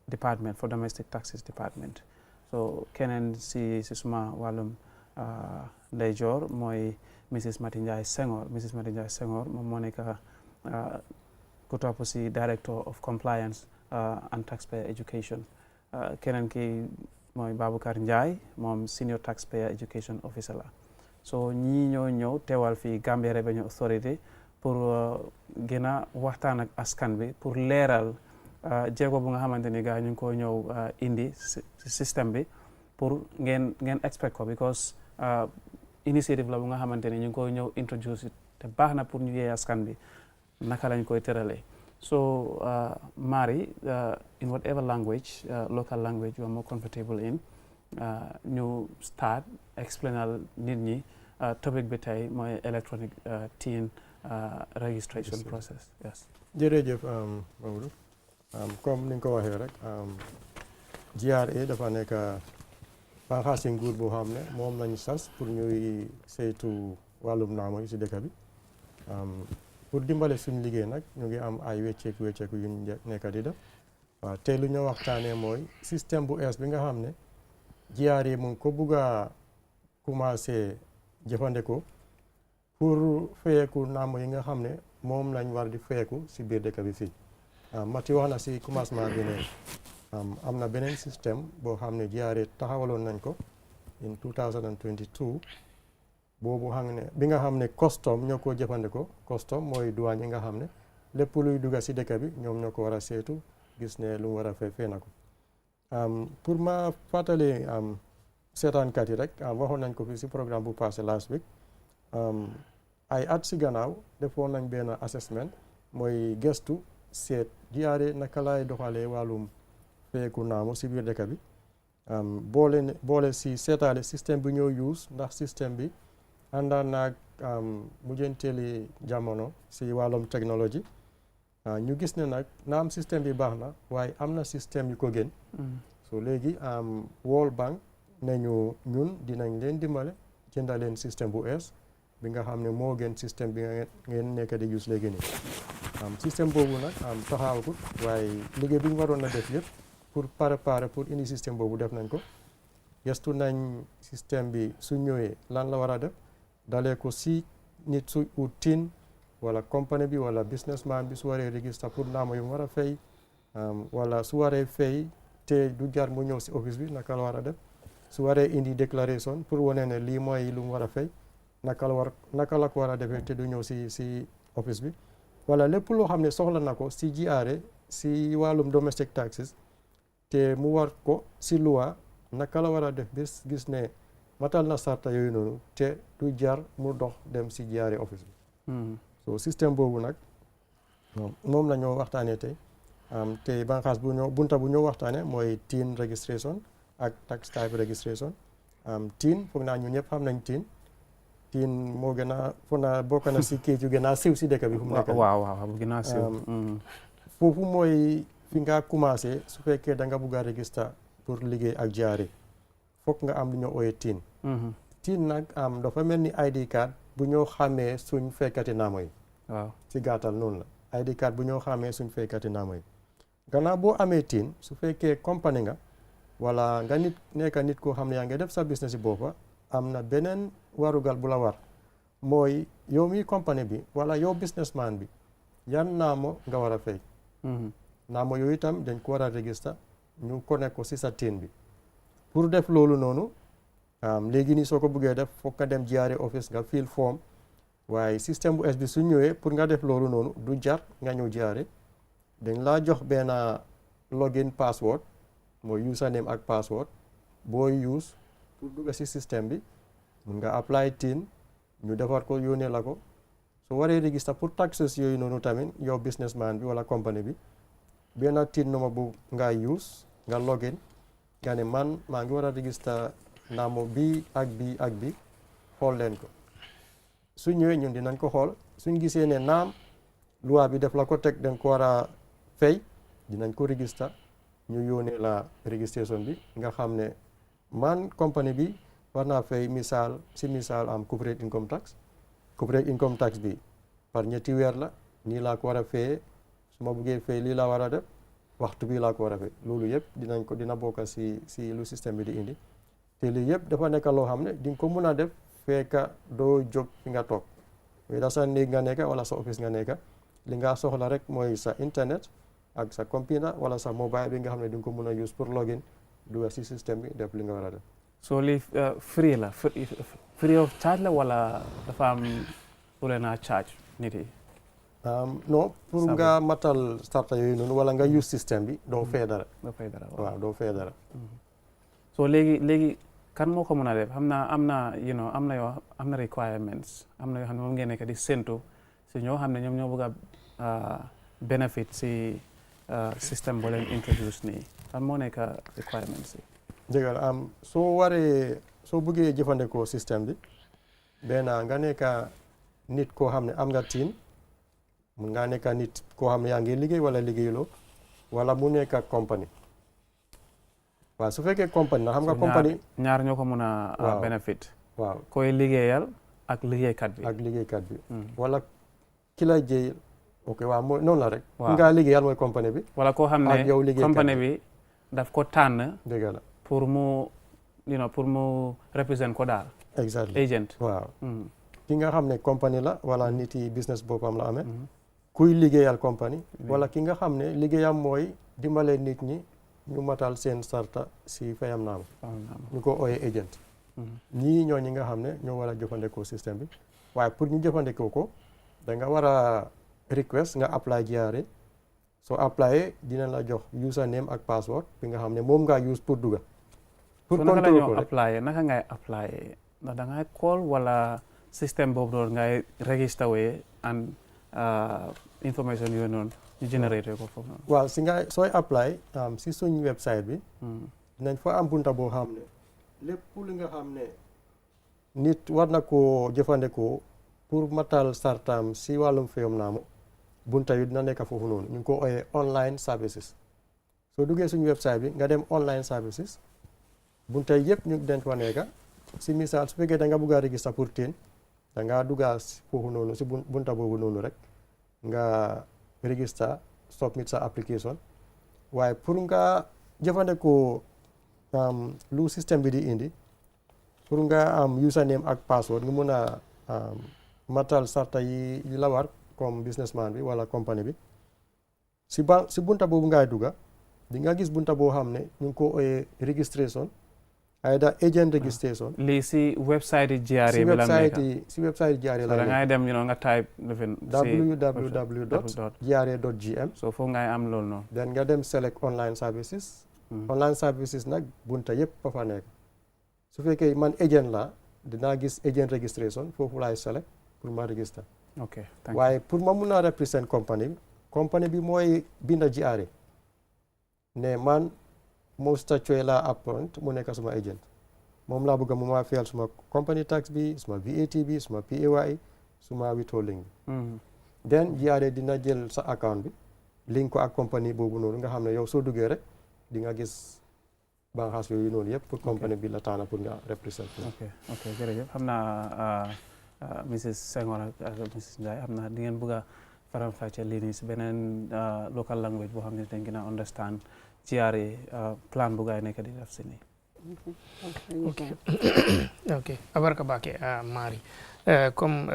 Speaker 1: department for domestic taxes department. So keneen si suma wàllum ndeyjoor mooy Mrs. Mati Njie Senghor. Mrs. Mati Njie Senghor moom moo nekk ku topp si Director of Compliance and Taxpayer Education. Keneen ki mooy Baboucar Njie, moom Senior Taxpayer Education Officer la. So ñii ñoo ñëw teewal fii Gambia Revenue Authority pour gën a waxtaan ak askan bi pour leeral jéego bu nga xamante ni gars ñu ngi ko ñëw indi si système bi pour ngeen expect ko, because initiative la bu nga xamante ni ñu ngi koy ñëw introduce te baax na pour ñu yee askan bi naka lañ koy tëralee. So Mari, in whatever language, local language you are more comfortable in, ñu start explainal nit ñi topic bi tey mooy electronic TIN registration process. Yes.
Speaker 2: jërëjëf Mamadou comme ni nga ko waxee rek G.R.A dafa nekk bànqaasi nguur boo xam ne moom lañu sas pour ñuy saytu wàllum naamo yi si dëkk bi pour dimbale suñu liggéey nag ñu ngi am ay wecceeku yu ñu nekk di def waaw tey lu ñu waxtaanee mooy système bu ees bi nga xam ne G.R.A mu ngi ko bugg a commencé jëfandikoo pour fayeeku naamo yi nga xam ne moom lañ war di fayeeku si biir dëkk bi fii Mati wax na si commencement bi ne am na beneen système boo xam ne G.R.A taxawaloon nañ ko in 2022 boobu xam ne bi nga xam ne custom ñoo ko jëfandikoo custom mooy douane yi nga xam ne lépp luy dugga si dëkk bi ñoom ñoo ko war a seetu gis ne lu mu war a fay na ko pour ma fàttali seetaankat yi rek waxoon nañ ko fii si programme bu passé last week ay at si gannaaw defoon nañ benn assessment mooy gestu seet G.R.A naka laay doxalee wàllum feeku naamu si biir dëkk bi boole si seetaale système bi ñoo use ndax système bi àndaa naag mujjanteeli jamono si wàllum technologie ñu gis ne nag naam système bi baax na waaye am na système yu ko gën so léegi World Bank ne ñu ñun dinañ leen dimbale jënda leen système bu ees bi nga xam ne moo gën système bi ngeen nekk di use léegi nii système boobu nag taxawagut waaye liggéey bi ñu waroon na def yëpp pour préparer pour indi système boobu def nañ ko gestu nañ système bi su ñëwee lan la war a def dalee ko si nit su ut tin wala compagnie bi wala businessman bi su waree register pour naamo yu mu war a fay wala su waree fay te du jar mu ñëw si office bi naka la war a def su waree indi déclaration pour wane ne lii mooy lu mu war a fay naka la ko war a defee te du ñëw si office bi wala lépp loo xam ne soxla na ko si G.R.A si wàllum domestic taxes te mu war ko si loi naka la war a def bis gis ne matal na sarta yooyu noonu te du jar mu dox dem si G.R.A office bi so système boobu nag moom la ñoo waxtaanee tey te banqaas bunta bu ñoo waxtaanee mooy TIN registration ak tax type registration TIN foog naa ñu ñëpp xam nañ TIN moo gën a foog naa bokk na si kayit yu gën a siiw si dëkk bi fu mu nekk
Speaker 1: waaw bu gën a siiw
Speaker 2: foofu mooy fi nga commencé su fekkee da nga bugg a register pour liggéey ak G.R.A foog nga am lu ñoo ooyee TIN TIN nag dafa mel ni ID card bu ñoo xamee suñ fekkati naamo yi
Speaker 1: waaw
Speaker 2: si gàttal noonu la ID card bu ñoo xamee suñ fekkati naamo yi gannaaw boo amee TIN su fekkee compagnie nga wala nga nekk nit koo xam ne yaa ngi def sa business yi boppa am na beneen warugal bu la war mooy yow mi compagnie bi wala yow businessman bi yan naamo nga war a fay naamo yooyu itam dañ ko war a register ñu connect ko si sa TIN bi pour def loolu noonu léegi nii soo ko bëggee def foog nga dem G.R.A office nga fill form waaye système bu es bi su ñëwee pour nga def loolu noonu du jar nga ñëw G.R.A dañ laa jox benn login password mooy username ak password booy use pour dugga si système bi mun nga apply TIN ñu defar ko yónnee la ko su waree register pour taxes yooyu noonu tamit yow businessman bi wala compagnie bi benn TIN number bu nga use nga login nga ne man maa ngi war a register naamo bii ak bi xool leen ko su ñëwee ñun dinañ ko xool suñ gisee ne naam loi bi def la ko teg dañ ko war a fay dinañ ko register ñu yónnee la registration bi nga xam ne man compagnie bi war naa fay misaal am corporate income tax bi par ñetti weer la nii laa ko war a fayee su ma buggee fay lii laa war a def waxtu bi laa ko war a fay loolu yëpp dina bokk si lu système bi di indi te lii yëpp dafa nekk loo xam ne di nga ko mun a def fekka doo jóg fi nga toog mais da sa néeg nga nekka wala sa office nga nekka li nga soxla rek mooy sa internet ak sa computer wala sa mobile bi nga xam ne di nga ko mun a use pour login dugal si système bi def li nga war a def.
Speaker 1: so lii free la free of charge la wala dafa am lu leen a charge nit yi.
Speaker 2: non pour nga matal starta yooyu noonu wala nga use système bi doo fay dara.
Speaker 1: doo fay dara
Speaker 2: waaw doo fay dara.
Speaker 1: so léegi kan moo ko mën a def am na requirements am na yoo xam ne moom ngeen nekk di séntu si ñoo xam ne ñoom ñoo bëgg a benefit si système boo leen introduce nii kan moo nekk requirements yi.
Speaker 2: dëgg la soo bëggee jëfandikoo système bi benn nga nekk nit koo xam ne am nga tiin mun ngaa nekk nit koo xam ne yaa ngi liggéey wala liggéeyuloo wala mu nekk compagnie waaw su fekkee compagnie na xam nga compagnie
Speaker 1: ñaar ñoo ko mën a benefit
Speaker 2: waaw
Speaker 1: koy liggéeyal ak liggéeykat bi
Speaker 2: wala ki la jëy ok waaw mooy noonu la rek ki nga liggéeyal mooy compagnie bi
Speaker 1: wala koo xam ne compagnie bi daf ko tànn
Speaker 2: dëgg la
Speaker 1: pour mu represent ko daal
Speaker 2: exactly
Speaker 1: agent
Speaker 2: waaw ki nga xam ne compagnie la wala nit yi business boppam la amee kuy liggéeyal compagnie wala ki nga xam ne liggéeyam mooy dimbale nit ñi ñu matal seen sarta si fayam naam ñu ko ooyee agent ñii ñoo ñi nga xam ne ñoo war a jëfandikoo système bi waaye pour ñu jëfandikoo ko da nga war a request nga apply G.R.A soo apply dina la jox username ak password bi nga xam ne moom ngaa use pour dugga pour contrôle ko rek
Speaker 1: naka ngay apply ndax da ngay call wala système boobu doon ngay register wee and information yooyu noonu ñu généré ko foofu noonu
Speaker 2: waaw sooy apply si suñ website bi dinañ fa am bunta boo xam ne lépp li nga xam ne nit war na koo jëfandikoo pour matal sartam si wàllum fayam naamu bunta yu dina nekk foofu noonu ñu ngi ko ooyee online services soo duggee suñu website bi nga dem online services bunta yëpp ñu den fa nekk si misaal su fekkee da nga bugg a register pour teen da ngaa duggaa foofu noonu si bunta boobu noonu rek nga register submit sa application waaye pour nga jëfandikoo lu système bi di indi pour nga am username ak password nga mun a matal sarta yi la war comme businessman bi wala compagnie bi si bunta boobu ngay dugga di nga gis bunta boo xam ne ñu ngi ko ooyee registration ayda agent registration
Speaker 1: lii si website yi G.R.A bi la nekk
Speaker 2: si website yi G.R.A la
Speaker 1: da ngay dem nga type
Speaker 2: www.gra.gm
Speaker 1: so foofu ngay am loolu noonu
Speaker 2: then nga dem select online services online services nag bunta yëpp fa fa nekk su fekkee man agent la dinaa gis agent registration foofu laay select pour ma register waaye pour ma mun a represent compagnie bi mooy binda G.R.A ne man Mr. Choi la appoint mu nekk suma agent moom laa bëgg mu ma fayal suma company tax bi suma VAT bi suma PAYE suma withholding bi then G.R.A dina jël sa account bi link ko ak compagnie boobu noonu nga xam ne yow soo duggee rek di nga gis banxaas yooyu noonu yëpp pour compagnie bi la taana pour nga represent
Speaker 1: ok jërëjëf xam naa Mrs Senghor ak Mrs Ndiaye xam naa di ngeen bëgg a faram-fàcce lii nii si beneen local language boo xam ne dañ gën a understand G.R.A plan bu gaay nekk di def si nii
Speaker 4: ok abarka bake Mari comme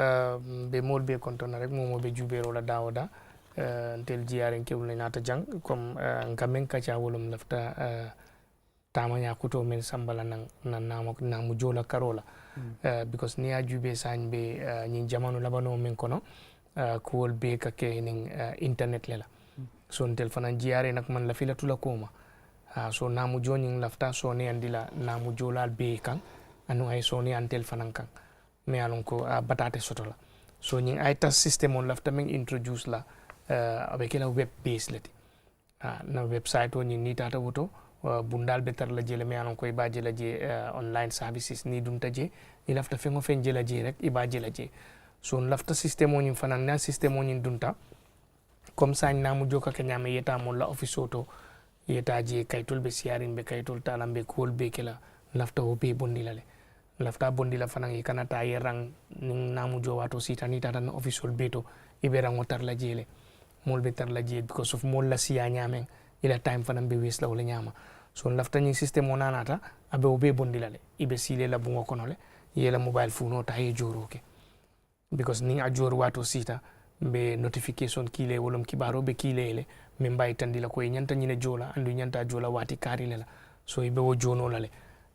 Speaker 4: be mool be kontona rek momo be jubero la dawoda ntel G.R.A kewul na nata jang comme ngamen kacha wolum lafta tamanya kuto men sambala nan namu jola karola because ni ajube sañ be ñi jamanu labano men kono kuwol be kake ning internet lela so ntel fanan G.R.A nak man la fila tula koma so namu joñing lafta so ne andila namu jolal be kan anu ay so ne antel fanan kan me alon ko batate sotola so ñing ITAS system on lafta men introduce la abe kala web based lati na website on ni tata woto bundal betar la jele me alon ko iba jela je online services ni dum taje ni lafta fengo fen jela je rek iba jela je so lafta system on fanan na system on dunta comme ça namu joka ke nyame yeta mo la office auto yeta je kaytol be siarin be kaytol talam be kol be kala lafta o be bondi lale lafta bondi la fanan e kana ta yerang namu jo wato sitani tata na office beto ibera ngotar la jele mol be tar la je because of mol la siya nyame ila time fanan be wes la wala nyama so lafta ni system o nanata abe o be bondi lale ibe sile la bungo konole yela mobile phone o ta ye joroke because ni a jor wato sita be notification kile wolom kibaro be kilele min bay tandila ko nyanta nyine jola andu nyanta jola wati kari lela so ibe wo jono lale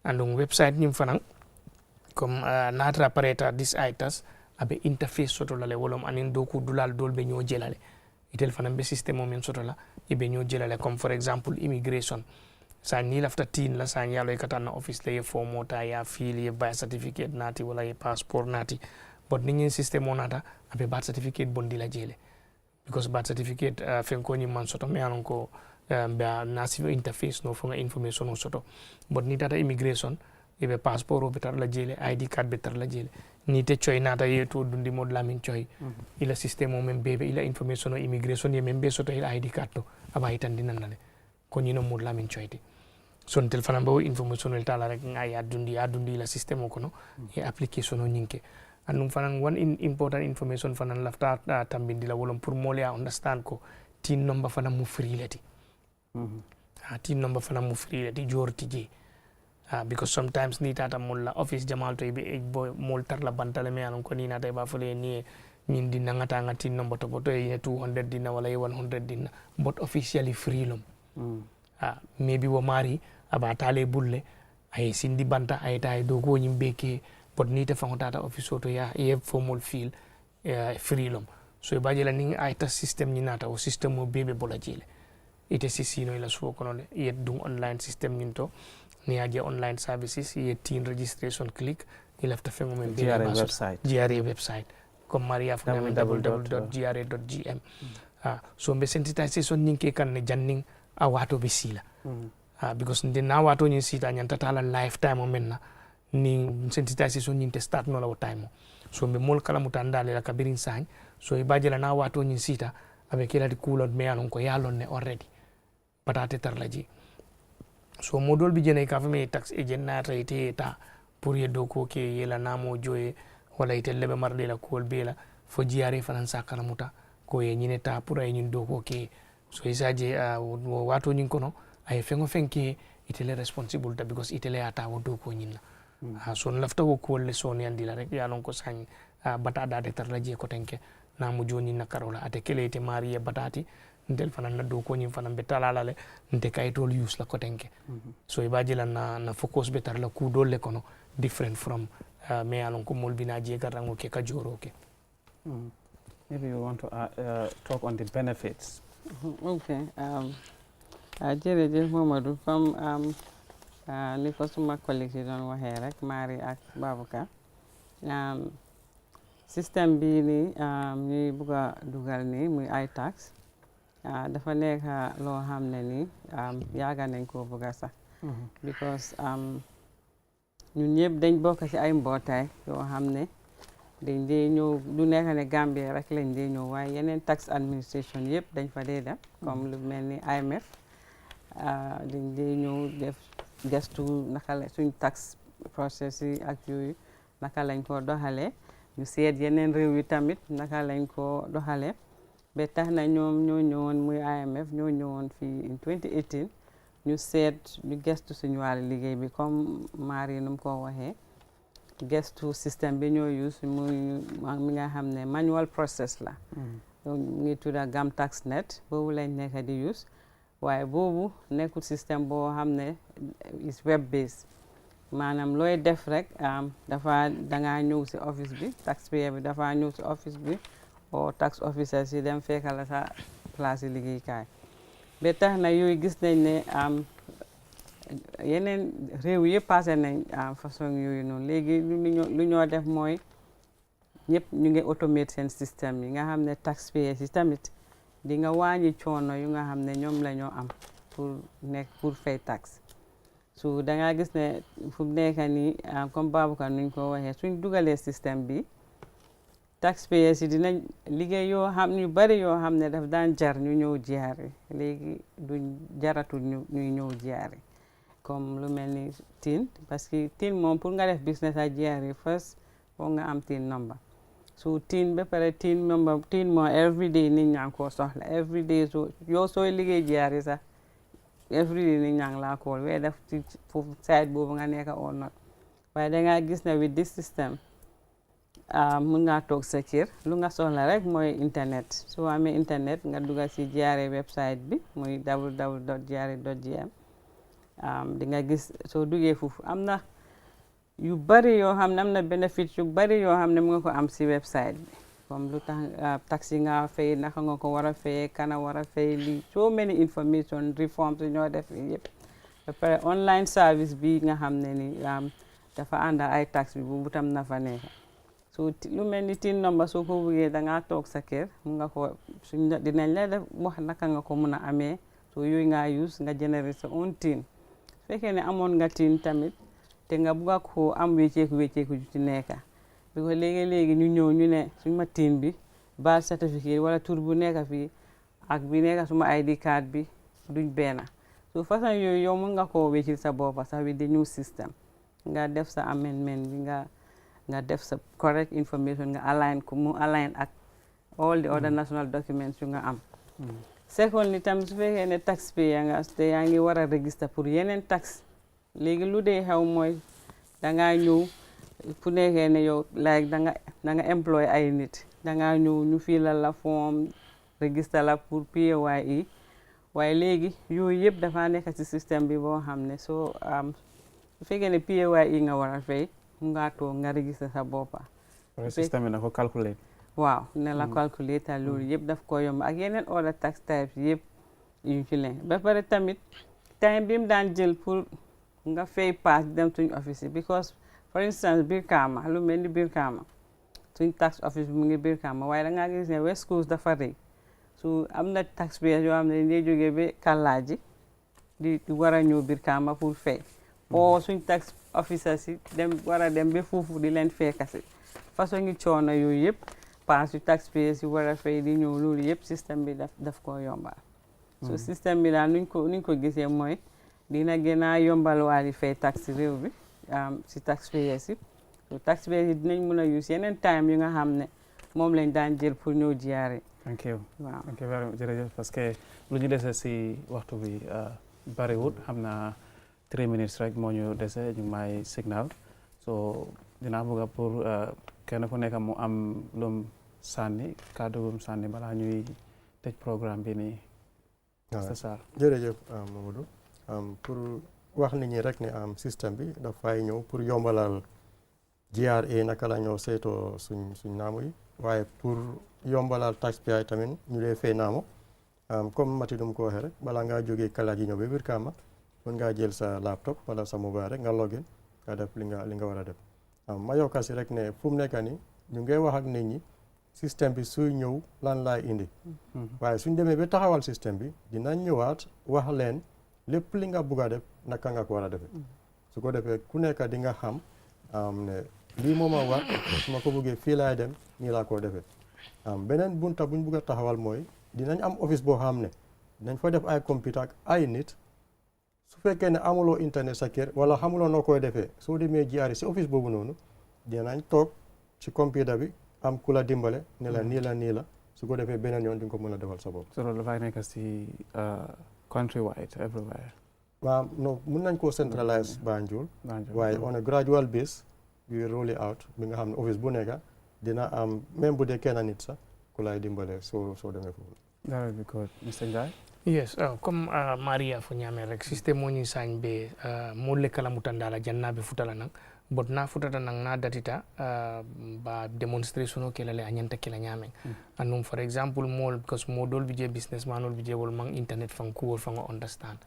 Speaker 4: andu website nim fanan comme natra pareta this ITAS abe interface soto lale wolom anin doku dulal dolbe nyo jelale itel fanan be system men soto la ibe nyo jelale comme for example immigration sa ni lafta tin la sa yalo ikata na office le form mota ya fili ye birth certificate nati wala ye passport nati but ni system onata abe birth certificate bondi la jele because birth certificate fen ko man soto me anon ko be nasivo interface no fonga information o soto but ni tata immigration ibe passport o betar la jele ID card betar la jele ni te choy nata yeto dundi mod lamin choy ila system o men bebe ila information o immigration ye men be soto ila ID card to aba itan dinanale ko nyino mod lamin choy ti son tel fana bo information el tala rek nga ya dundi ila system o kono e application o nyinke anum fana one important information fana lafta tambindi la wolom pour mole ya understand ko tin number fana mu free leti tin number fana mu free leti jorti je because sometimes ni tata mulla office jamal to be boy mol tar la bantale me anon ko ni nata ba fole ni min di nangata ngati number to boto e 200 dinna wala 100 dinna but officially free lom maybe wo mari aba tale bulle ay sindi banta ay tay do ko nyimbe ke but ni te fangota office to ya e formal feel free lom so e baje la ning ITAS system ni nata o system mo bebe bola jele ite sisino ila suwo kono le yet dung online system ninto ni aje online services yet teen registration click ila fta fengo men
Speaker 1: G.R.A website
Speaker 4: G.R.A website comme Maria fo www.gra.gm so mbe sensitization ninke kan ne janning a wato be sila because ndi na wato nyin sita nyanta tala lifetime o menna ni sensitization nyinte start no la time so mbe mol kala mutandale la kabirin sañ so e baje la na wato nyin sita abe kila di kulot me anon ko yalon ne already patate tar laji so modol bi jene ka fami tax agent na traité ta pour ye doko ke yela namo joye wala ite lebe marde la kol bela fo G.R.A fanan sakana muta ko ye nyine ta pour ay nyin doko ke so isaje wato nyin kono ay fengo fenke ite le responsible ta because ite le ata wo doko nyinna so lafta wo kol le so nyandi la rek yalon ko sañ bata dade tar laji ko tenke namo joni na karola ate kele ite mariye batati ndel fana na do ko nyim fana be talala le nte kay tol use la ko tenke so e baji la na focus betar la ku dole kono different from me alon ko mol bina je garango ke ka joro ke
Speaker 1: maybe you want to talk on the benefits.
Speaker 3: Okay. Jërëjëf Mamadou comme li ko suma collègue yi doon waxee rek Marie ak Baboucarr système bii nii ñuy bugg a dugal nii muy ITAS dafa nekk loo xam ne nii yaaga nañ koo bugg a sax because ñun ñëpp dañ bokk ci ay mbootaay yoo xam ne dañ dee ñëw du nekk ne Gambie rek lañ dee ñëw waaye yeneen tax administration yëpp dañ fa dee dem comme lu mel ni IMF dañ dee ñëw def gestu naka la suñ tax process yi ak yooyu naka lañ ko doxalee ñu seet yeneen réew yi tamit naka lañ ko doxalee ba tax na ñoom ñoo ñëwoon muy IMF ñoo ñëwoon fii in 2018 ñu seet ñu gestu suñu wàllu liggéey bi comme Marie nu mu ko waxee gestu système bi ñoo use muy mi nga xam ne manual process la mu ngi tudda Gam Tax Net boobu lañ nekk di use waaye boobu nekkul système boo xam ne is web based maanaam looy def rek dangaa ñëw si office bi taxpayer bi dafa ñëw si office bi o tax officer si dem fekka la sa place yi liggéeykaay ba tax na yooyu gis nañ ne yeneen réew yëpp passé nañ façon yooyu noonu léegi lu ñoo def mooy ñëpp ñu ngi automate seen système yi nga xam ne taxpayer si tamit di nga wàññi coono yu nga xam ne ñoom la ñoo am pour fay tax su da nga gis ne fu mu nekk nii comme Baboucarr nuñ ko waxee suñ dugalee système bi taxpayers yi dinañ liggéey yoo xam ñu bari yoo xam ne daf daan jar ñu ñëw G.R.A léegi duñ jaratul ñuy ñëw G.R.A comme lu mel ni TIN parce que TIN moom pour nga def business ak G.R.A first foog nga am TIN number so TIN ba pare TIN number TIN moom everyday nit ñaa ngi koo soxla everyday sooy liggéey G.R.A sax everyday nit ñaa ngi laa kool wee def ci foofu site boobu nga nekk or not waaye dangaa gis ne with this system mun ngaa toog sa kër lu nga soxla rek mooy internet soo amee internet nga dugal si G.R.A website bi muy www.gra.gm di nga gis soo duggee foofu am na yu bari yoo xam ne am na bénéfice yu bari yoo xam ne mu nga ko am si website bi comme lu tax taxi nga fay naka nga ko war a fayee kana war a fay lii so many information reforms ñoo def yëpp ba pare online service bi nga xam ne ni dafa ànd ay tax bi bu tam na fa nekk so lu mel ni TIN number soo ko bëggee dangaa toog sa kër mu nga ko dinañ la def wax naka nga ko mun a amee so yooyu nga use nga generate sa own tin su fekkee ne amoon nga tin tamit te nga bugg ko am wécceeku ju ci nekka because léegi ñu ñëw ñu ne suñu ma tin bi birth certificate wala tur bu nekka fii ak bi nekka suma ID card bi duñ benn so façon yooyu yow mën nga koo wéccil sa boppa sax with the new system nga def sa amendment bi nga def sa correct information nga align ko mu align ak all the other national documents yu nga am second ni tam su fekkee ne taxpayer nga te yaa ngi war a register pour yeneen tax léegi lu dee xew mooy dangaa ñëw fu nekkee ne yow like da nga employ ay nit dangaa ñëw ñu filal la form register la pour PAYE waaye léegi yooyu yëpp dafa nekk ci système bi boo xam ne soo su fekkee ne PAYE nga war a fay mu ngaa toog nga register sa boppa
Speaker 1: système bi na ko calculate
Speaker 3: waaw ne la calculator loolu yëpp daf ko yomb ak yeneen other tax types yëpp yu ci leen ba pare tamit time bi mu daan jël pour nga fay pass dem suñ office yi because for instance Brikama lu mel ni Brikama suñ tax office bi mu ngi Brikama waaye da ngaa gis ne West Coast dafa rëy so am na taxpayers yoo xam ne dañuy jógee ba Kallaaji di war a ñëw Brikama pour fay o suñ tax officers yi war a dem ba foofu di leen fekkasi façon ngi coono yooyu yëpp pass yu taxpayers yi war a fay di ñëw loolu yëpp système bi daf ko yombal so système bi daal nuñ ko gisee mooy dina gën a yombal waali fay tax si réew bi si taxpayers yi so taxpayers yi dinañ mën a use yeneen time yu nga xam ne moom lañ daan jël pour ñëw G.R.A.
Speaker 1: thank you
Speaker 3: waaw
Speaker 1: thank you very much jërëjëf parce que lu ñu dese si waxtu bi bariwut xam naa 3 minutes rek moo ñu dese ñu may signal so dinaa bëgg pour kenn ku nekk mu am lum sànni kàddu gum sànni balaa ñuy tëj programme bi nii. Mr Sarr
Speaker 2: jërëjëf Mamadou pour wax nit ñi rek ne système bi dafay ñëw pour yombalal G.R.A naka la ñoo saytoo suñ naamu yi waaye pour yombalal taxpayer tamit ñu dee fay naamu comme Mati dum ko waxee rek balaa ngaa jógee Kallaaji ñëw ba Brikama mën ngaa jël sa laptop wala sa mobile rek nga login nga def li nga war a def ma yokka si rek ne fu mu nekk ni ñu ngay wax ak nit ñi système bi suy ñëw lan laay indi waaye suñ demee ba taxawal système bi dinañ ñëwaat wax leen lépp li nga bugg a def naka nga ko war a defee su ko defee ku nekk di nga xam ne lii moom a war su ma ko buggee fii laay dem nii laa ko defee beneen bunta buñ bugg a taxawal mooy dinañ am office boo xam ne dinañ fa def ay computer ak ay nit su fekkee ne amuloo internet sa kër wala xamuloo noo koy defee soo demee G.R.A si office boobu noonu dinañ toog ci computer bi am ku la dimbale ne la nii la su ko defee beneen yoon di nga ko mën a defal sa bopp.
Speaker 1: so loolu dafay nekk si country wide everywhere.
Speaker 2: waaw non mun nañ koo centralize Banjul waaye on a gradual base we roll it out bi nga xam ne office bu nekk dina am même bu dee kenn nit sax ku lay dimbale soo demee foofu.
Speaker 1: that would be good. Mr Njie.
Speaker 4: Yes, comme Maria fo ñame rek système mo ñi sañ be mo le kala mutandala jannabe futala nang bot na futata nang na datita ba demonstration o kelale anyanta kila ñame anum for example mol because mo dol bije businessman ol bije wol mang internet fan ko wol fan understand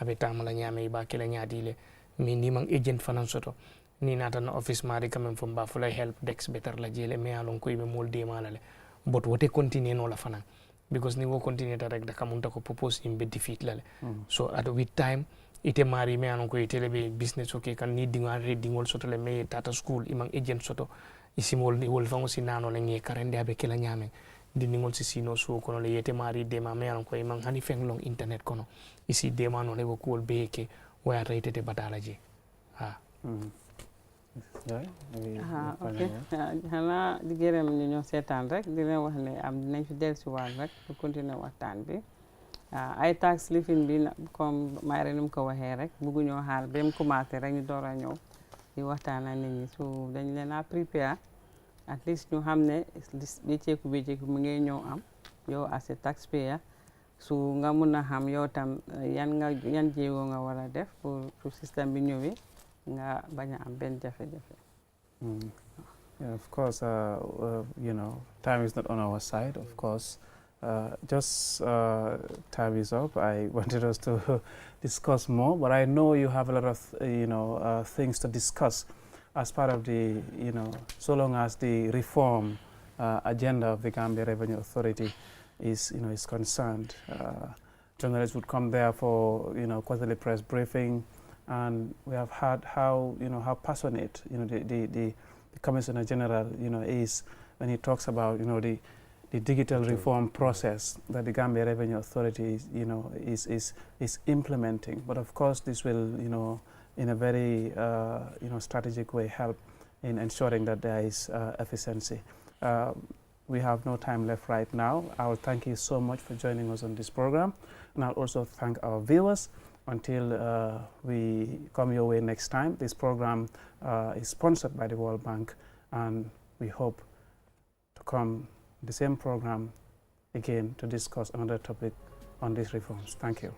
Speaker 4: abe tamala ñame ba kila ñaadi le mi ni mang agent fanan soto ni nata na office mari quand même fo ba fulay help dex better la jele me alon ko be mol de manale bot wote continue no la fanan because ni wo continue ta rek da kamunta ko propose imbe defeat lale so at with time ite mari me anon ko itele be business okay kan ni dinga reading wol soto le me tata school imang agent soto isimol ni wol fango sinano le ngi karende abe kala nyame diningol si sino so kono le yete mari de ma me anon ko imang hani feng long internet kono isi de ma no le wo ko be ke waya raitete batala je ha
Speaker 3: ok xanaa di gërëm ñu ñoo seetaan rek di leen wax ne am dinañ fi dellusiwaat rek pour continuer waxtaan bi ay tax lifin bi comme Mayra ni mu ko waxee rek bëgguñoo xaar ba mu commencé rek ñu door a ñëw di waxtaan ak nit ñi so dañ leen a prépare at least ñu xam ne bécceeku mu ngi ñëw am yow as a taxpayer su nga mun a xam yow tam yan jéego nga war a def pour système bi ñëwee nga bañ a am benn jafe-jafe.
Speaker 1: Yeah, of course, you know, time is not on our side, of course. Just time is up. I wanted us to discuss more, but I know you have a lot of, you know, things to discuss as part of the, you know, so long as the reform agenda of the Gambia Revenue Authority is, you know, is concerned. journalists would come there for quarterly press briefing, and we have heard how how passionate the Commissioner General is when he talks about the digital reform process that the Gambia Revenue Authority is implementing. But of course, this will in a very strategic way help in ensuring that there is efficiency. We have no time left right now. I will thank you so much for joining us on this program, and I'll also thank our viewers. Until we come your way next time, this program is sponsored by the World Bank, and we hope to come the same program again to discuss another topic on these reforms. Thank you.